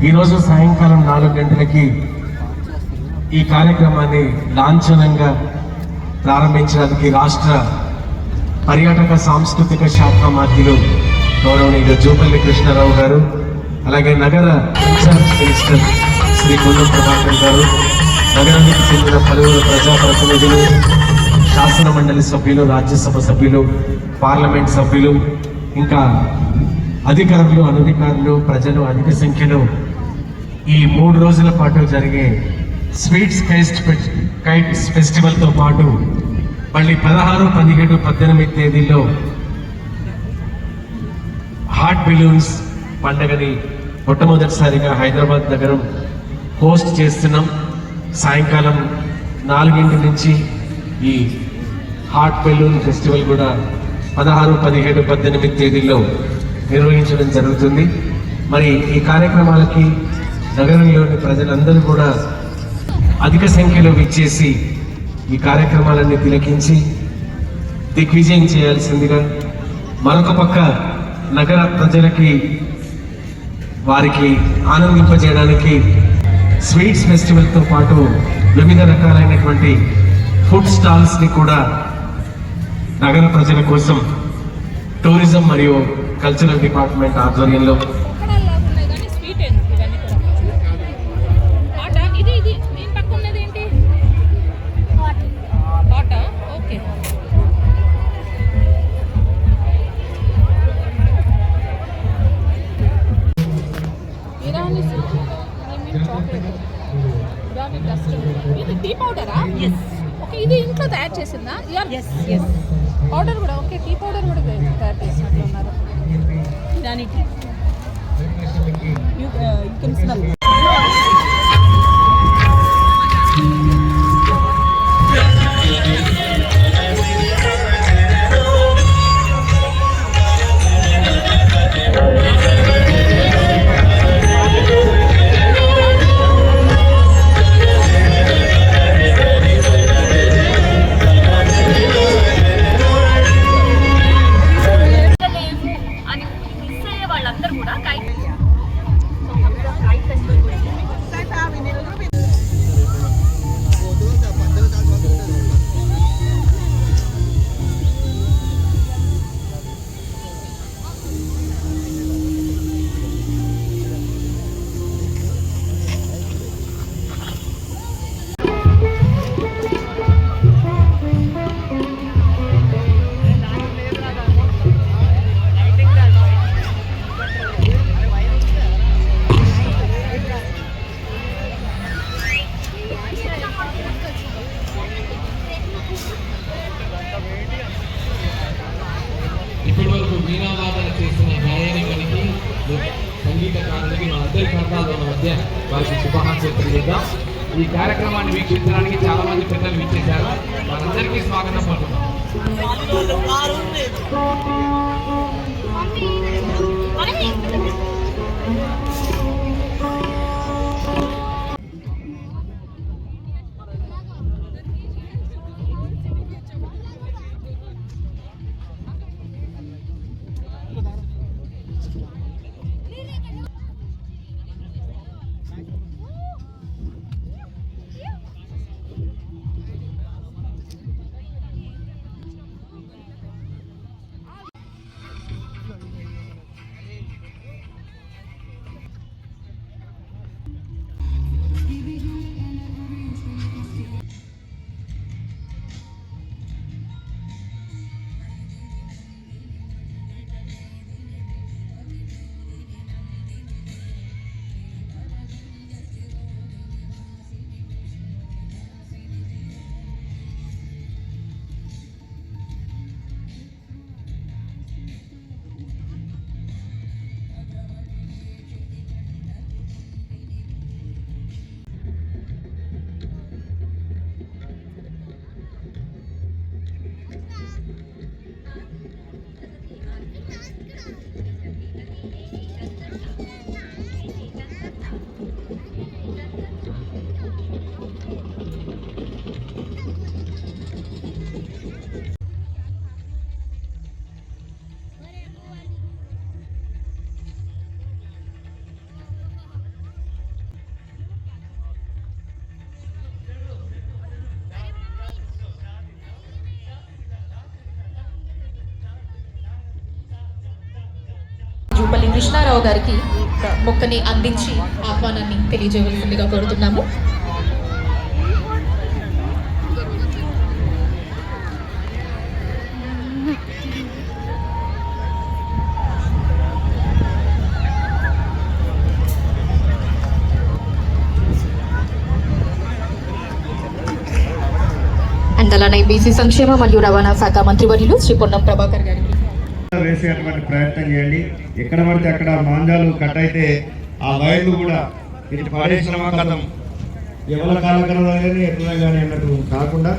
ఈరోజు సాయంకాలం 4 గంటలకి ఈ కార్యక్రమాన్ని లాంఛనంగా ప్రారంభించడానికి రాష్ట్ర పర్యాటక సాంస్కృతిక శాఖ మంత్రులు గౌరవనీయులు జూపల్లి కృష్ణారావు గారు, అలాగే నగర ఇన్ఛార్జ్ మినిస్టర్ శ్రీ కొండం ప్రభాకర్ గారు, నగరానికి చెందిన పలువురు ప్రజాప్రతినిధులు, శాసన మండలి సభ్యులు, రాజ్యసభ సభ్యులు, పార్లమెంట్ సభ్యులు, ఇంకా అధికారులు, అనధికారులు, ప్రజలు అధిక సంఖ్యలో ఈ 3 రోజుల పాటు జరిగే స్వీట్స్ కైట్స్ ఫెస్టివల్తో పాటు మళ్ళీ 16, 17, 18 తేదీల్లో హాట్ బెలూన్స్ పండుగని మొట్టమొదటిసారిగా హైదరాబాద్ నగరం హోస్ట్ చేస్తున్నాం. సాయంకాలం 4 నుంచి ఈ హాట్ బెలూన్ ఫెస్టివల్ కూడా 16, 17, 18 తేదీల్లో నిర్వహించడం జరుగుతుంది. మరి ఈ కార్యక్రమాలకి నగరంలోని ప్రజలందరూ కూడా అధిక సంఖ్యలో విచ్చేసి ఈ కార్యక్రమాలన్నీ తిలకించి దిగ్విజయం చేయాల్సిందిగా, మరొక పక్క నగర ప్రజలకి వారికి ఆనందింపజేయడానికి స్వీట్స్ ఫెస్టివల్తో పాటు వివిధ రకాలైనటువంటి ఫుడ్ స్టాల్స్ని కూడా నగర ప్రజల కోసం టూరిజం మరియు కల్చరల్ డిపార్ట్మెంట్ ఆధ్వర్యంలో టీ పౌడరా? ఇది ఇంట్లో తయారు చేసిందా? పౌడర్ కూడా ఓకే, టీ పౌడర్ కూడా తయారు చేసినట్లు ఉన్నారు. దానికి సంగీతకారులకి మనందరి కర్ణాల మధ్య వారికి శుభాకాంక్షలు తెలియజేద్దాం. ఈ కార్యక్రమాన్ని వీక్షించడానికి చాలా మంది పెద్దలు వీక్షించారు. వారందరికీ స్వాగతం పలుకుతాం. జూపల్లి కృష్ణారావు గారికి మొక్కని అందించి ఆహ్వానాన్ని తెలియజేయవలసిందిగా కోరుతున్నాము. అండ్ అలానే బీసీ సంక్షేమ మరియు రవాణా శాఖ మంత్రివర్యులు శ్రీ పొన్నం ప్రభాకర్ గారికి వేసేటువంటి ప్రయత్నం చేయండి. ఎక్కడ పడితే అక్కడ మాంజాలు కట్ అయితే ఆ వైర్లు కూడా ఇటు పడేసిన కథం ఎవరి కాలకరం కానీ ఎట్లా కానీ అన్నట్టు కాకుండా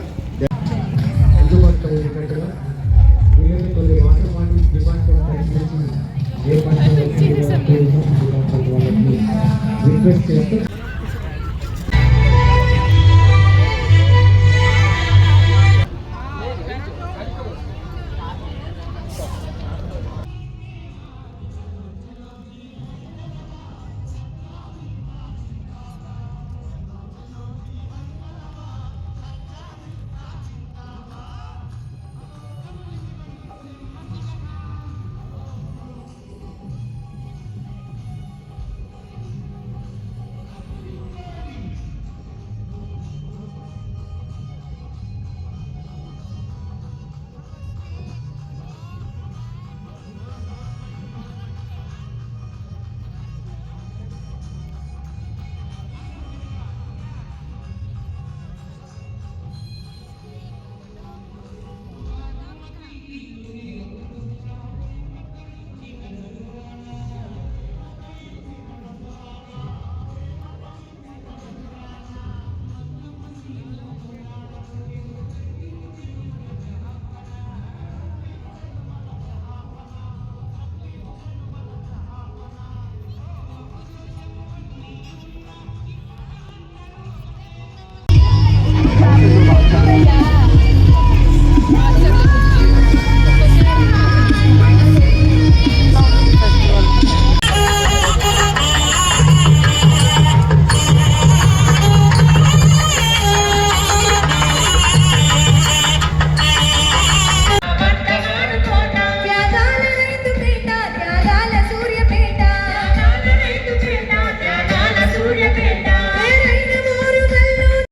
రిక్వెస్ట్ చేస్తూ